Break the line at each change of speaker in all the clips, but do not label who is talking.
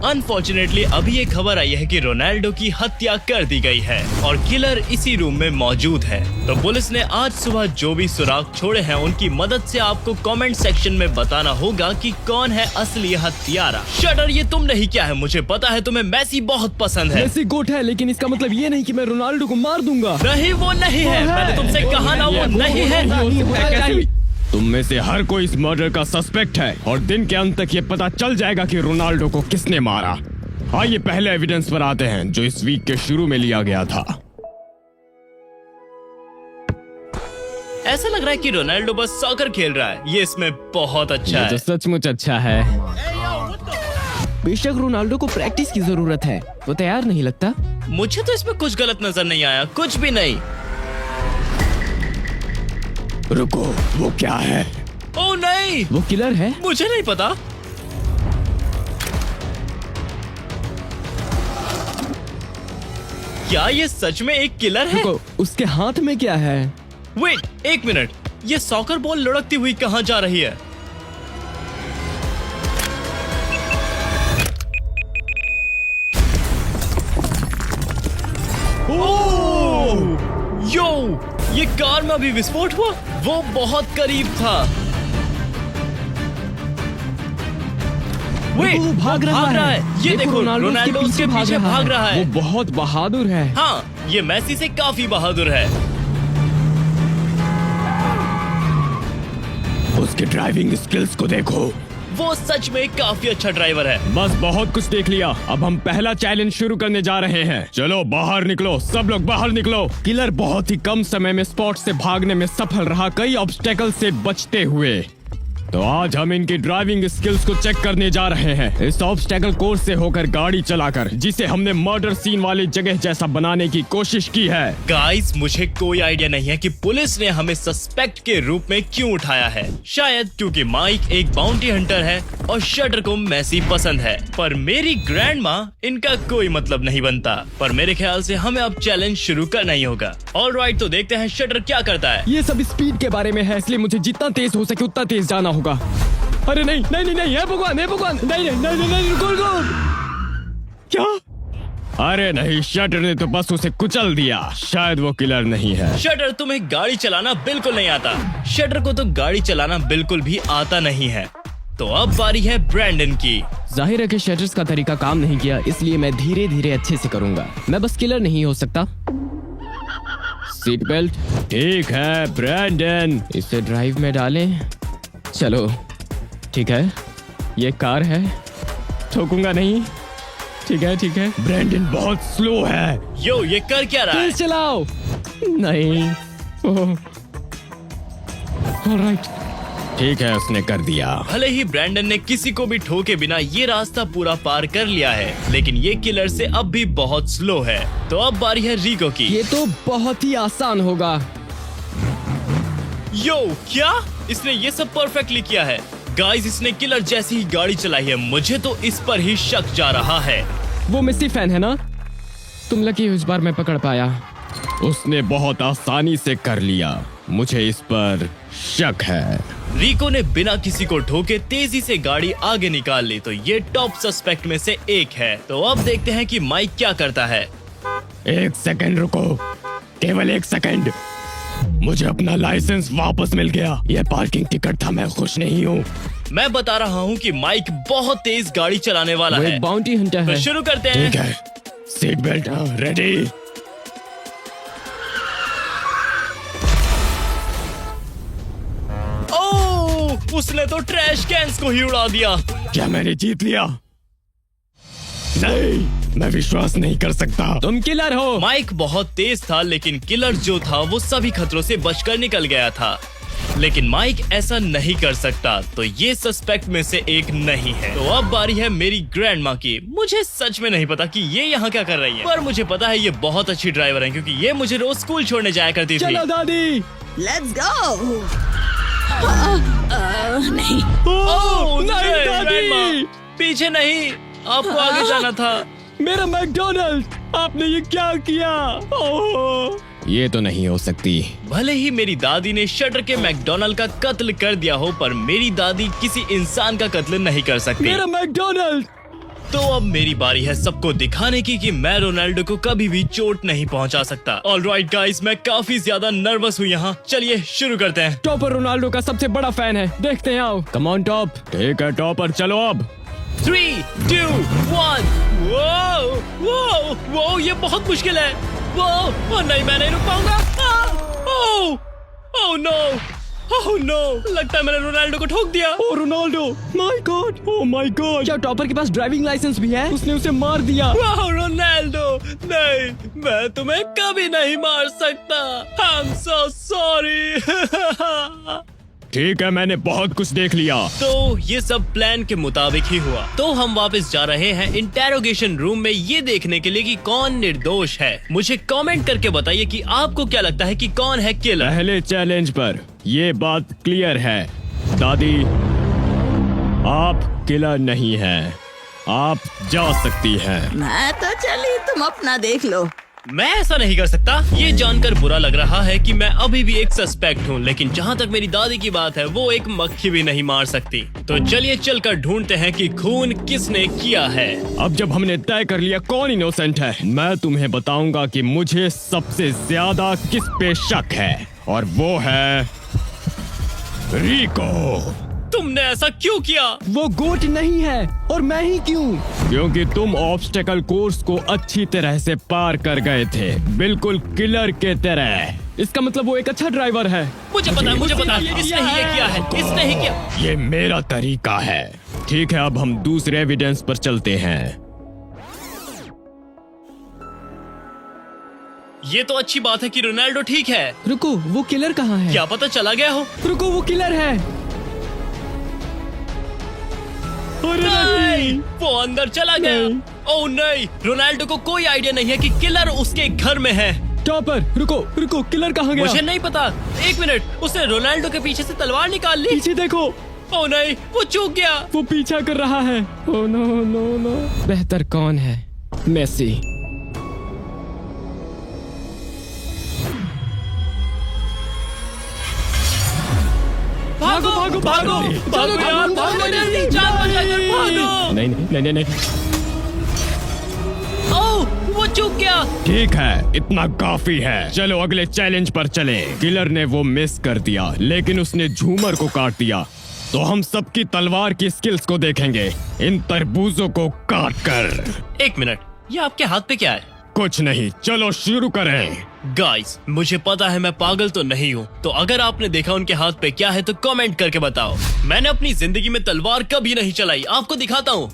Unfortunately अभी ये खबर आई है कि रोनाल्डो की हत्या कर दी गई है और किलर इसी रूम में मौजूद है। तो पुलिस ने आज सुबह जो भी सुराग छोड़े हैं उनकी मदद से आपको कमेंट सेक्शन में बताना होगा कि कौन है असली हत्यारा। शटर, ये तुमने ही क्या है? मुझे पता है तुम्हें मेसी बहुत पसंद है।
मेसी गोट है, लेकिन इसका मतलब ये नहीं कि मैं रोनाल्डो को मार दूंगा।
नहीं, वो नहीं है। मैंने तुमसे कहा ना, वो नहीं है।
तुम में से हर कोई इस मर्डर का सस्पेक्ट है और दिन के अंत तक ये पता चल जाएगा कि रोनाल्डो को किसने मारा। आइए पहले एविडेंस पर आते हैं जो इस वीक के शुरू में लिया गया था।
ऐसा लग रहा है कि रोनाल्डो बस सॉकर खेल रहा है। ये इसमें बहुत अच्छा
ये
है।
तो सचमुच अच्छा है। बेशक रोनाल्डो को प्रैक्टिस की जरूरत है, वो तैयार नहीं लगता।
मुझे तो इसमें कुछ गलत नजर नहीं आया, कुछ भी नहीं।
रुको, वो क्या है?
ओह नहीं,
वो किलर है।
मुझे नहीं पता। क्या ये सच में एक किलर है?
रुको, उसके हाथ में क्या है?
वेट, एक मिनट, ये सॉकर बॉल लुढ़कती हुई कहाँ जा रही है? यो, ये कार में अभी विस्फोट हुआ। वो बहुत करीब था।
वो भाग रहा है।
ये देखो, रोनाल्डो उसके पीछे भाग रहा है।
वो बहुत बहादुर है।
हाँ, ये मेसी से काफी बहादुर है।
उसके ड्राइविंग स्किल्स को देखो।
वो सच में काफी अच्छा ड्राइवर है।
बस बहुत कुछ देख लिया, अब हम पहला चैलेंज शुरू करने जा रहे हैं। चलो बाहर निकलो, सब लोग बाहर निकलो। किलर बहुत ही कम समय में स्पॉट से भागने में सफल रहा, कई ऑब्स्टेकल से बचते हुए। तो आज हम इनकी ड्राइविंग स्किल्स को चेक करने जा रहे हैं, इस ऑब्स्टेकल कोर्स से होकर गाड़ी चलाकर, जिसे हमने मर्डर सीन वाली जगह जैसा बनाने की कोशिश की है।
गाइस, मुझे कोई आइडिया नहीं है कि पुलिस ने हमें सस्पेक्ट के रूप में क्यों उठाया है। शायद क्योंकि माइक एक बाउंटी हंटर है और शटर को मेसी पसंद है। पर मेरी ग्रैंड माँ, इनका कोई मतलब नहीं बनता। पर मेरे ख्याल से हमें अब चैलेंज शुरू करना ही होगा। ऑलराइट, तो देखते हैं शटर क्या करता है।
ये सब स्पीड के बारे में है, इसलिए मुझे जितना तेज हो सके उतना तेज जाना होगा। अरे नहीं नहीं नहीं नहीं, हे भगवान, हे भगवान, नहीं नहीं नहीं नहीं, रुको रुको। क्या? अरे नहीं, शटर ने तो बस उसे कुचल दिया। शायद वो किलर नहीं है।
शटर, तुम्हें गाड़ी चलाना बिल्कुल नहीं आता। शटर को तो गाड़ी चलाना बिल्कुल भी आता नहीं है। तो अब बारी है ब्रैंडन की।
जाहिर है कि शटर्स का तरीका काम नहीं किया, इसलिए मैं धीरे धीरे अच्छे से करूंगा। मैं बस किलर नहीं हो सकता। सीट बेल्ट ठीक है ब्रैंडन, इसे ड्राइव में डालें। चलो ठीक है, ये कार है, ठोकूंगा नहीं। ठीक है ठीक है। ब्रैंडन बहुत स्लो है।
यो, ये कर क्या रहा है?
तेज चलाओ। नहीं, ऑलराइट, ठीक है, उसने कर दिया।
भले ही ब्रैंडन ने किसी को भी ठोके बिना ये रास्ता पूरा पार कर लिया है, लेकिन ये किलर से अब भी बहुत स्लो है। तो अब बारी है रिको की।
ये तो बहुत ही आसान होगा।
यो, क्या? इसने ये सब परफेक्टली किया है। गाइस, इसने किलर जैसी ही गाड़ी चलाई है। मुझे तो इस पर ही शक जा रहा है।
वो मेसी फैन है ना? तुम लकी हो, इस बार मैं पकड़ पाया। उसने बहुत आसानी से कर लिया, मुझे इस पर शक है।
रिको ने बिना किसी को ठोके तेजी से गाड़ी आगे निकाल ली, तो ये टॉप सस्पेक्ट में से एक है। तो अब देखते हैं कि माइक क्या करता है।
एक सेकंड रुको, केवल एक सेकंड। मुझे अपना लाइसेंस वापस मिल गया। यह पार्किंग टिकट था, मैं खुश नहीं हूँ।
मैं बता रहा हूँ कि माइक बहुत तेज गाड़ी चलाने वाला
वो
है।
एक बाउंटी हंटर है।
तो शुरू करते हैं।
ठीक है, सीट बेल्ट रेडी।
ओह, उसने तो ट्रैश कैंस को ही उड़ा दिया।
क्या मैंने जीत लिया? नहीं, मैं विश्वास नहीं कर सकता। तुम किलर हो।
माइक बहुत तेज था, लेकिन किलर जो था वो सभी खतरों से बचकर निकल गया था। लेकिन माइक ऐसा नहीं कर सकता, तो ये सस्पेक्ट में से एक नहीं है। तो अब बारी है मेरी ग्रैंड माँ की। मुझे सच में नहीं पता कि ये यहाँ क्या कर रही है, पर मुझे पता है ये बहुत अच्छी ड्राइवर है, क्योंकि ये मुझे रोज स्कूल छोड़ने जाया करती थी।
चलो दादी,
लेट्स गो। नहीं,
ओह
नहीं, दादी।
ग्रैंडमा, पीछे नहीं, आपको आगे जाना था।
मेरा मैकडोनल्ड, आपने ये क्या किया? ओह, ये तो नहीं हो सकती।
भले ही मेरी दादी ने शटर के मैकडोनाल्ड का कत्ल कर दिया हो, पर मेरी दादी किसी इंसान का कत्ल नहीं कर सकती।
मेरा मैकडोनाल्ड।
तो अब मेरी बारी है सबको दिखाने की कि मैं रोनाल्डो को कभी भी चोट नहीं पहुंचा सकता। ऑलराइट गाइस, मैं काफी ज्यादा नर्वस हूँ यहाँ। चलिए शुरू करते हैं।
टॉपर रोनाल्डो का सबसे बड़ा फैन है, देखते हैं आओ। Come on top. ठीक है टॉपर, चलो अब।
3, 2, 1। वो वो वो ये बहुत मुश्किल है। वो नहीं, मैं नहीं रुक पाऊंगा। ओह नो, ओह नो, लगता है मैंने रोनाल्डो को ठोक दिया।
Oh Ronaldo, my God, oh my God. क्या टॉपर के पास ड्राइविंग लाइसेंस भी है? उसने उसे मार दिया।
वाह रोनाल्डो, नहीं, मैं तुम्हें कभी नहीं मार सकता। I am so sorry.
ठीक है, मैंने बहुत कुछ देख लिया।
तो ये सब प्लान के मुताबिक ही हुआ। तो हम वापस जा रहे हैं इंटेरोगेशन रूम में ये देखने के लिए कि कौन निर्दोष है। मुझे कमेंट करके बताइए कि आपको क्या लगता है कि कौन है किलर।
पहले चैलेंज पर ये बात क्लियर है, दादी आप किलर नहीं हैं, आप जा सकती हैं।
मैं तो चली, तुम अपना देख लो।
मैं ऐसा नहीं कर सकता। ये जानकर बुरा लग रहा है कि मैं अभी भी एक सस्पेक्ट हूँ, लेकिन जहाँ तक मेरी दादी की बात है, वो एक मक्खी भी नहीं मार सकती। तो चलिए चलकर ढूंढते हैं कि खून किसने किया है।
अब जब हमने तय कर लिया कौन इनोसेंट है, मैं तुम्हें बताऊंगा कि मुझे सबसे ज्यादा किस पे शक है, और वो है रिको।
तुमने ऐसा क्यों किया?
वो गोट नहीं है, और मैं ही क्यों? क्योंकि तुम ऑब्स्टेकल कोर्स को अच्छी तरह से पार कर गए थे, बिल्कुल किलर के तरह। इसका मतलब वो एक अच्छा ड्राइवर है।
मुझे पता है, मुझे पता है। इसने ही ये किया है, इसने ही किया।
ये मेरा तरीका है। ठीक है, अब हम दूसरे एविडेंस पर चलते हैं।
ये तो अच्छी बात है कि रोनाल्डो ठीक है।
रुको, वो किलर कहाँ है?
क्या पता चला गया हो।
रुको, वो किलर है।
नहीं, वो अंदर चला गया। ओह नहीं, रोनाल्डो को कोई आइडिया नहीं है कि किलर उसके घर में है।
टॉपर, रुको रुको, किलर कहाँ गया?
मुझे नहीं पता। एक मिनट, उसने रोनाल्डो के पीछे से तलवार निकाल ली।
पीछे देखो।
ओह नहीं, वो चूक गया।
वो पीछा कर रहा है। Oh no no no. बेहतर कौन है? मेसी।
भागो भागो भागो भागो यार, भागो जल्दी, जान बचाकर भागो।
नहीं नहीं नहीं नहीं।
ओह, वो चूक गया।
ठीक है, इतना काफी है। चलो अगले चैलेंज पर चले। किलर ने वो मिस कर दिया, लेकिन उसने झूमर को काट दिया। तो हम सबकी तलवार की स्किल्स को देखेंगे, इन तरबूजों को काट कर।
एक मिनट, ये आपके हाथ पे क्या है?
कुछ नहीं, चलो शुरू करें।
गाइस, मुझे पता है मैं पागल तो नहीं हूँ, तो अगर आपने देखा उनके हाथ पे क्या है तो कमेंट करके बताओ। मैंने अपनी जिंदगी में तलवार कभी नहीं चलाई, आपको दिखाता हूँ।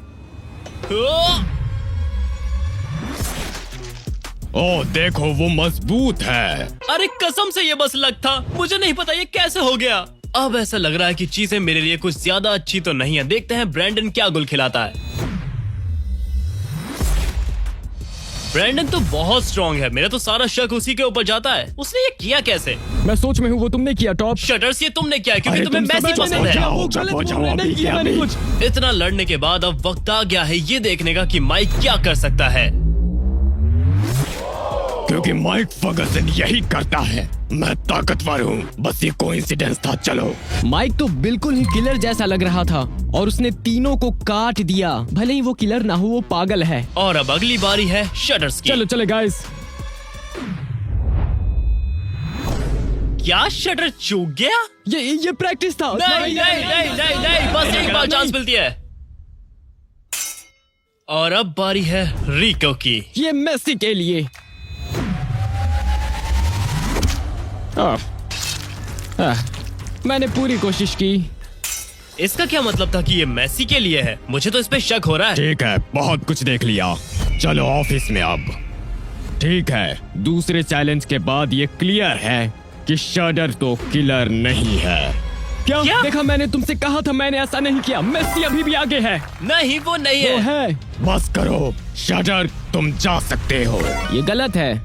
ओह देखो, वो मजबूत है।
अरे कसम से ये बस लक था, मुझे नहीं पता ये कैसे हो गया। अब ऐसा लग रहा है कि चीजें मेरे लिए कुछ ज्यादा अच्छी तो नहीं है। देखते हैं ब्रैंडन क्या गुल खिलाता है। ब्रैंडन तो बहुत स्ट्रॉन्ग है, मेरा तो सारा शक उसी के ऊपर जाता है। उसने ये किया कैसे?
मैं सोच में हूँ, वो तुमने किया टॉप।
शटर्स, ये तुमने किया क्योंकि तुम्हें मैसी पसंद है। इतना लड़ने के बाद अब वक्त आ गया है ये देखने का कि माइक क्या कर सकता है।
क्योंकि माइक फर्गसन यही करता है। मैं ताकतवर हूँ, बस ये कोइंसिडेंस था। चलो। माइक तो बिल्कुल ही किलर जैसा लग रहा था, और उसने तीनों को काट दिया। भले ही वो किलर ना हो, वो पागल है।
और अब अगली बारी है शटर्स की।
चलो चले गाइस।
क्या शटर चूक गया?
ये प्रैक्टिस था।
नहीं नहीं नहीं नहीं नहीं, बस एक बार चांस मिलती है। और अब बारी है रिको की।
ये मेसी के लिए। मैंने पूरी कोशिश की।
इसका क्या मतलब था कि ये मेसी के लिए है? मुझे तो इस पे शक हो रहा है।
ठीक है, बहुत कुछ देख लिया, चलो ऑफिस में अब। ठीक है, दूसरे चैलेंज के बाद ये क्लियर है कि शटर तो किलर नहीं है। क्या? देखा, मैंने तुमसे कहा था, मैंने ऐसा नहीं किया। मेसी अभी भी आगे है।
नहीं, वो नहीं है।
वो है। बस करो शटर, तुम जा सकते हो। ये गलत है।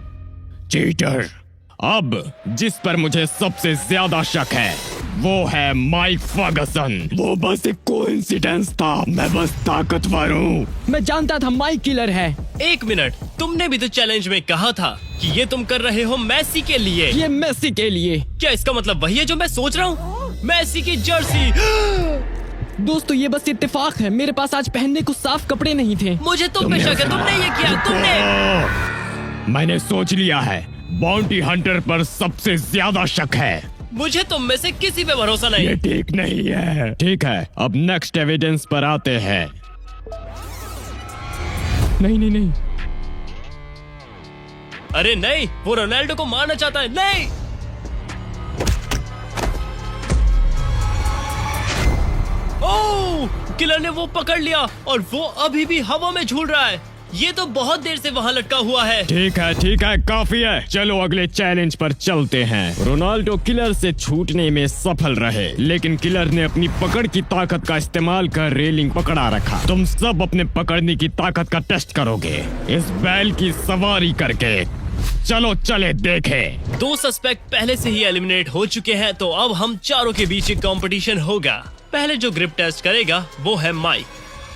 चीटर। अब जिस पर मुझे सबसे ज्यादा शक है वो है माइक फर्गसन। वो बस एक कोइंसिडेंस था, मैं बस ताकतवर हूँ। मैं जानता था माइक किलर है।
एक मिनट, तुमने भी तो चैलेंज में कहा था कि ये तुम कर रहे हो मेसी के लिए।
ये मेसी के लिए।
क्या इसका मतलब वही है जो मैं सोच रहा हूँ? मेसी की जर्सी।
दोस्तों ये बस इत्तेफाक है, मेरे पास आज पहनने को साफ कपड़े नहीं थे।
मुझे तुम पे शक है, तुमने ये किया, तुमने।
मैंने सोच लिया है, बाउंटी हंटर पर सबसे ज्यादा शक है।
मुझे तुम में से किसी पे भरोसा नहीं।
ये ठीक नहीं है। ठीक है, अब नेक्स्ट एविडेंस पर आते हैं। नहीं नहीं नहीं,
अरे नहीं, वो रोनाल्डो को मारना चाहता है। नहीं, ओह, किलर ने वो पकड़ लिया और वो अभी भी हवा में झूल रहा है। ये तो बहुत देर से वहाँ लटका हुआ है।
ठीक है, काफी है। चलो अगले चैलेंज पर चलते हैं। रोनाल्डो किलर से छूटने में सफल रहे, लेकिन किलर ने अपनी पकड़ की ताकत का इस्तेमाल कर रेलिंग पकड़ा रखा। तुम सब अपने पकड़ने की ताकत का टेस्ट करोगे इस बैल की सवारी करके। चलो चले देखे।
2 सस्पेक्ट पहले से ही एलिमिनेट हो चुके हैं, तो अब हम चारों के बीच एक कंपटीशन होगा। पहले जो ग्रिप टेस्ट करेगा वो है माइक।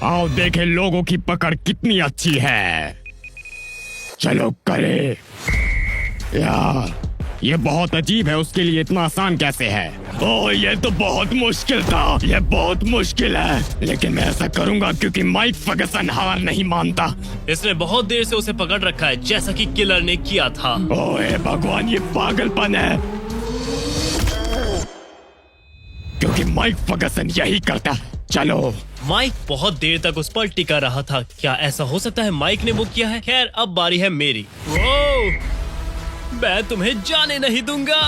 आओ देखे लोगों की पकड़ कितनी अच्छी है। चलो करे। यार ये बहुत अजीब है, उसके लिए इतना आसान कैसे है? ओह ये तो बहुत मुश्किल था, ये बहुत मुश्किल है, लेकिन मैं ऐसा करूंगा क्योंकि माइक फर्गसन हार नहीं मानता।
इसने बहुत देर से उसे पकड़ रखा है, जैसा कि किलर ने किया था।
ओए भगवान, ये पागलपन है, क्योंकि माइक फर्गसन यही करता है। चलो।
माइक बहुत देर तक उस पर टिका रहा था। क्या ऐसा हो सकता है माइक ने वो किया है? खैर, अब बारी है मेरी। मैं तुम्हें जाने नहीं दूंगा।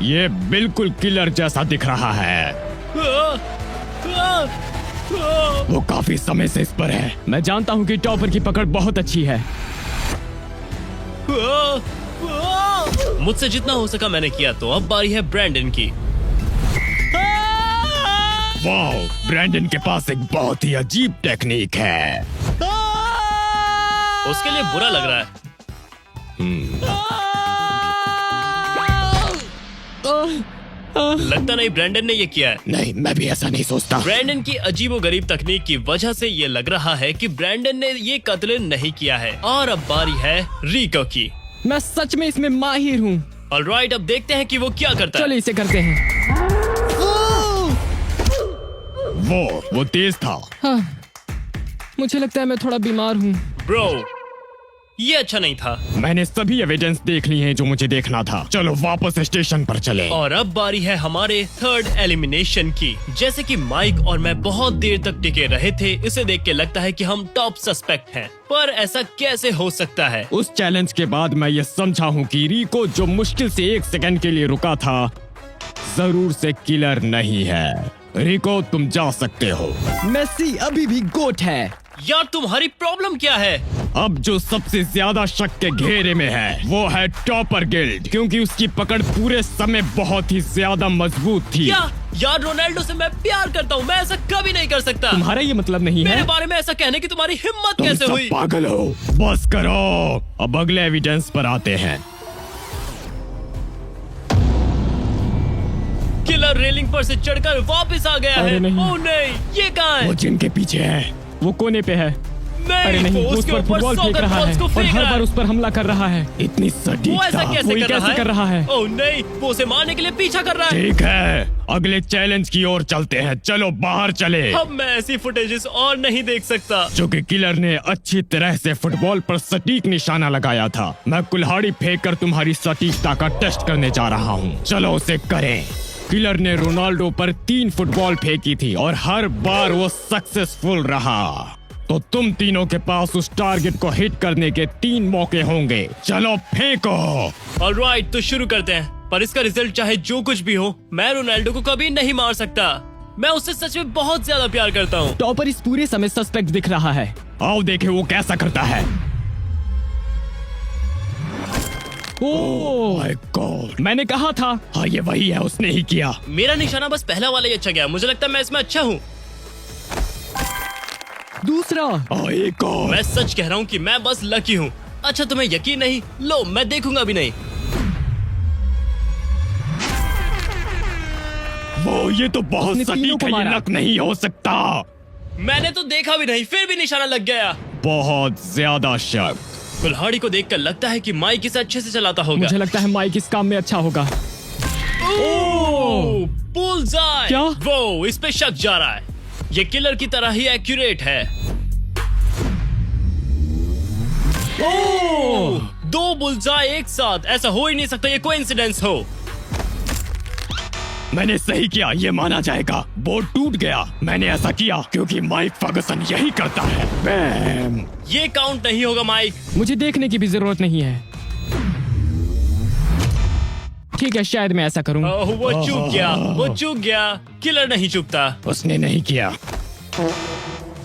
ये बिल्कुल किलर जैसा दिख रहा है। वो काफी समय से इस पर है। मैं जानता हूँ कि टॉपर की पकड़ बहुत अच्छी है।
मुझसे जितना हो सका मैंने किया, तो अब बारी है ब्रैंडन की।
वाओ, ब्रैंडन के पास एक बहुत ही अजीब टेक्निक है।
उसके लिए बुरा लग रहा है। लगता नहीं ब्रैंडन ने ये किया है।
नहीं, मैं भी ऐसा नहीं सोचता।
ब्रैंडन की अजीबोगरीब तकनीक की वजह से ये लग रहा है कि ब्रैंडन ने ये कत्ल नहीं किया है। और अब बारी है रिको की।
मैं सच में इसमें माहिर हूँ।
ऑलराइट, अब देखते हैं कि वो क्या करता है।
चलो इसे करते हैं। वो तेज था। हाँ, मुझे लगता है मैं थोड़ा बीमार हूँ।
ब्रो, ये अच्छा नहीं था।
मैंने सभी एविडेंस देख ली हैं जो मुझे देखना था। चलो वापस स्टेशन पर चले।
और अब बारी है हमारे थर्ड एलिमिनेशन की। जैसे कि माइक और मैं बहुत देर तक टिके रहे थे, इसे देख के लगता है कि हम टॉप सस्पेक्ट हैं। पर ऐसा कैसे हो सकता है?
उस चैलेंज के बाद मैं ये समझा हूँ कि रिको, जो मुश्किल से 1 सेकंड के लिए रुका था, जरूर से किलर नहीं है। रिको, तुम जा सकते हो। मेसी अभी भी गोट है।
यार, तुम्हारी प्रॉब्लम क्या है?
अब जो सबसे ज्यादा शक के घेरे में है वो है टॉपर गिल्ड, क्योंकि उसकी पकड़ पूरे समय बहुत ही ज्यादा मजबूत थी।
क्या? यार, रोनाल्डो से मैं प्यार करता हूँ, मैं ऐसा कभी नहीं कर सकता।
तुम्हारा ये मतलब नहीं है?
मेरे बारे में ऐसा कहने की तुम्हारी हिम्मत
तुम
कैसे
सब
हुई?
पागल हो, बस करो। अब अगले एविडेंस पर आते हैं।
किलर रेलिंग पर से चढ़कर वापस आ गया है।
अरे नहीं।
ओह नहीं, ये कहाँ है?
वो जिनके पीछे है, वो कोने पे है।
नहीं,
अरे नहीं,
वो
उस
उसके
पर
ऊपर
फुटबॉल फेंक
सॉकर
रहा
बॉल्स
है
को
और
फेंक
हर
रहा
बार
है।
उस पर हमला कर रहा है। इतनी
वो
सटीकता,
ऐसा कैसे
वो
कर
कैसे कर रहा है?
ओह नहीं, वो उसे मारने के लिए पीछा कर रहा है।
ठीक है, अगले चैलेंज की ओर चलते हैं। चलो बाहर चले।
अब मैं ऐसी फुटेजेस और नहीं देख सकता।
क्योंकि किलर ने अच्छी तरह से फुटबॉल पर सटीक निशाना लगाया था। मैं कुल्हाड़ी फेंक कर तुम्हारी सटीकता का टेस्ट करने जा रहा हूँ। चलो उसे करें। किलर ने रोनाल्डो पर 3 फुटबॉल फेंकी थी और हर बार वो सक्सेसफुल रहा। तो तुम तीनों के पास उस टारगेट को हिट करने के 3 मौके होंगे। चलो फेंको।
ऑलराइट, तो शुरू करते हैं। पर इसका रिजल्ट चाहे जो कुछ भी हो, मैं रोनाल्डो को कभी नहीं मार सकता। मैं उससे सच में बहुत ज्यादा प्यार करता हूँ।
टॉपर इस पूरे समय सस्पेक्ट दिख रहा है। आओ देखे वो कैसा करता है। ओह माय गॉड, मैंने कहा था। हाँ, ये वही है, उसने ही किया।
मेरा निशाना बस पहला वाला ही अच्छा गया। मुझे लगता है मैं इसमें अच्छा हूँ।
दूसरा, एक और।
मैं सच कह रहा हूँ कि मैं बस लकी हूँ। अच्छा, तुम्हें यकीन नहीं? लो, मैं देखूंगा भी नहीं।
वो ये तो बहुत
उसने तीनों
सटीक
को
है, ये
मारा।
लक नहीं हो सकता।
मैंने तो देखा भी नहीं, फिर भी निशाना लग गया।
बहुत ज्यादा शक।
कुल्हाड़ी को देखकर लगता है कि माइक इसे अच्छे से चलाता होगा।
मुझे लगता है माइक इस काम में अच्छा होगा।
बुल्सआई!
क्या?
वो इस पे शक जा रहा है। ये किलर की तरह ही एक्यूरेट है। दो बुल्सआई एक साथ, ऐसा हो ही नहीं सकता, ये कोइंसिडेंस हो।
मैंने सही किया, ये माना जाएगा। बोर्ड टूट गया। मैंने ऐसा किया क्योंकि माइक फर्गसन यही करता है। बैम।
ये काउंट नहीं होगा माइक।
मुझे देखने की भी जरूरत नहीं है। ठीक है, शायद मैं ऐसा करूं।
वो चूक गया, वो चूक गया। किलर नहीं चूकता।
उसने नहीं किया।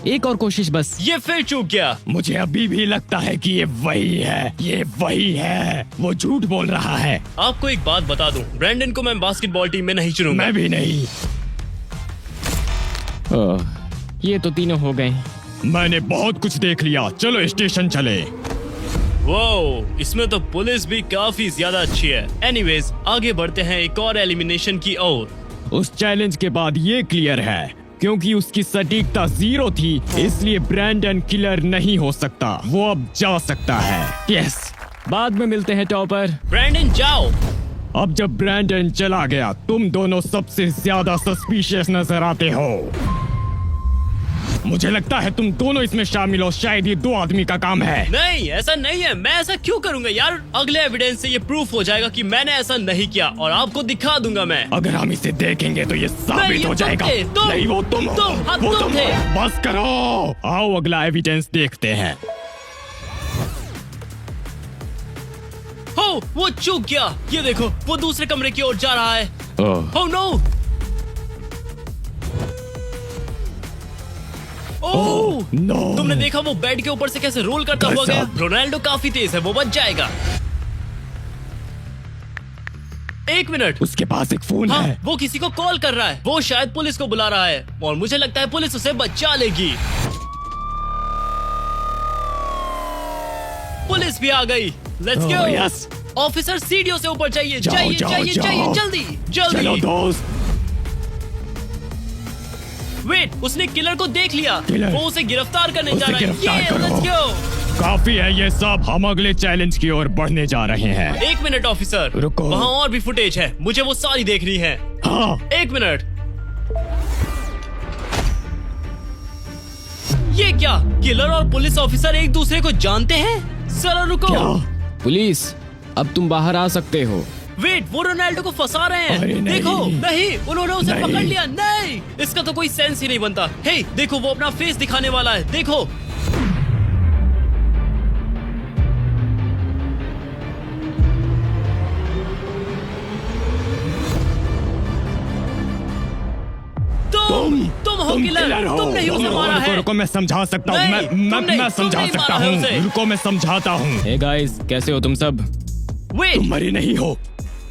एक और कोशिश बस।
ये फिर चूक गया।
मुझे अभी भी लगता है कि ये वही है, ये वही है। वो झूठ बोल रहा है।
आपको एक बात बता दूं, ब्रैंडन को मैं बास्केटबॉल टीम में नहीं चुनूंगा।
मैं भी नहीं।
ये तो तीनों हो गए।
मैंने बहुत कुछ देख लिया। चलो स्टेशन चले।
वो इसमें तो पुलिस भी काफी ज्यादा अच्छी है। एनीवेज, आगे बढ़ते हैं एक और एलिमिनेशन की ओर।
उस चैलेंज के बाद ये क्लियर है, क्योंकि उसकी सटीकता 0 थी, इसलिए ब्रैंडन किलर नहीं हो सकता। वो अब जा सकता है। यस।
बाद में मिलते हैं टॉपर।
ब्रैंडन जाओ।
अब जब ब्रैंडन चला गया, तुम दोनों सबसे ज्यादा सस्पिशियस नजर आते हो। मुझे लगता है तुम दोनों इसमें शामिल हो। शायद ये 2 आदमी का काम है।
नहीं, ऐसा नहीं है। मैं ऐसा क्यों करूंगा यार? अगले एविडेंस से ये प्रूफ हो जाएगा कि मैंने ऐसा नहीं किया, और आपको दिखा दूंगा मैं।
अगर हम इसे देखेंगे तो ये
नहीं,
साबित
ये
हो
तुम
जाएगा।
थे, तुम।
नहीं, वो तुम हो।
हाँ,
वो
तुम
तुम
थे।
हो। बस करो। आओ अगला एविडेंस देखते हैं।
हो, वो चूक गया। ये देखो, वो दूसरे कमरे की ओर जा रहा है।
ओह।
Oh no! ओह!
नो।
तुमने देखा वो बेड के ऊपर से कैसे रोल करता हुआ गया?
गजब।
रोनाल्डो काफी तेज है, वो बच जाएगा। 1 मिनट।
उसके पास एक फोन
हाँ,
है।
वो किसी को कॉल कर रहा है। वो शायद पुलिस को बुला रहा है, और मुझे लगता है पुलिस उसे बचा लेगी। पुलिस भी आ गई। Let's go.
यस।
ऑफिसर, सीढ़ियों से ऊपर जाइए,
जाओ,
जाइए,
जाओ,
जाइए,
जाओ।
जाइए, जल्दी,
चलो
जल्दी।
दोस्त।
वेट, उसने किलर को देख लिया।
किलर।
वो उसे गिरफ्तार करने
उसे
जा रहा है।
गिरफ्तार
ये,
करो।
let's go।
काफी है ये सब। हम अगले चैलेंज की ओर बढ़ने जा रहे हैं।
1 मिनट ऑफिसर,
रुको।
वहाँ और भी फुटेज है, मुझे वो सारी देखनी है।
हाँ।
1 मिनट। ये क्या? किलर और पुलिस ऑफिसर एक दूसरे को जानते हैं? जरा रुको।
क्या?
पुलिस, अब तुम बाहर आ सकते हो।
वेट, वो रोनाल्डो को फंसा रहे हैं।
अरे नहीं।
देखो, नहीं, उन्होंने उसे
नहीं।
पकड़ लिया। नहीं, इसका तो कोई सेंस ही नहीं बनता। हे, देखो, वो अपना फेस दिखाने वाला है। देखो। तुम हो किलर।
हो।
तुमने ही उसे
रुको,
मारा
रुको,
है।
रुको, मैं समझा सकता हूँ।
नहीं,
मैं
तुमने
समझा सकता
मारा है
हूँ।
उसे।
रुको, मैं समझाता हूँ।
हे गाइस, कैसे हो तुम सब?
वेट,
तुम मरे नहीं हो।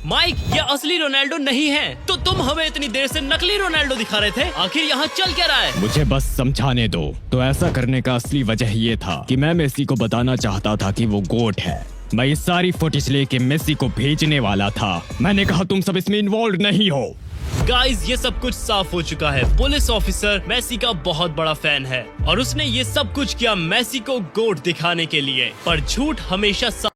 माइक, ये असली रोनाल्डो नहीं है। तो तुम हमें इतनी देर से नकली रोनाल्डो दिखा रहे थे। आखिर यहाँ चल क्या रहा है?
मुझे बस समझाने दो। तो ऐसा करने का असली वजह ये था कि मैं मेसी को बताना चाहता था कि वो गोट है। मैं ये सारी फुटेज लेके मेसी को भेजने वाला था। मैंने कहा तुम सब इसमें इन्वॉल्व नहीं हो।
गाइस, ये सब कुछ साफ हो चुका है। पुलिस ऑफिसर मेसी का बहुत बड़ा फैन है, और उसने ये सब कुछ किया मेसी को गोट दिखाने के लिए। पर झूठ हमेशा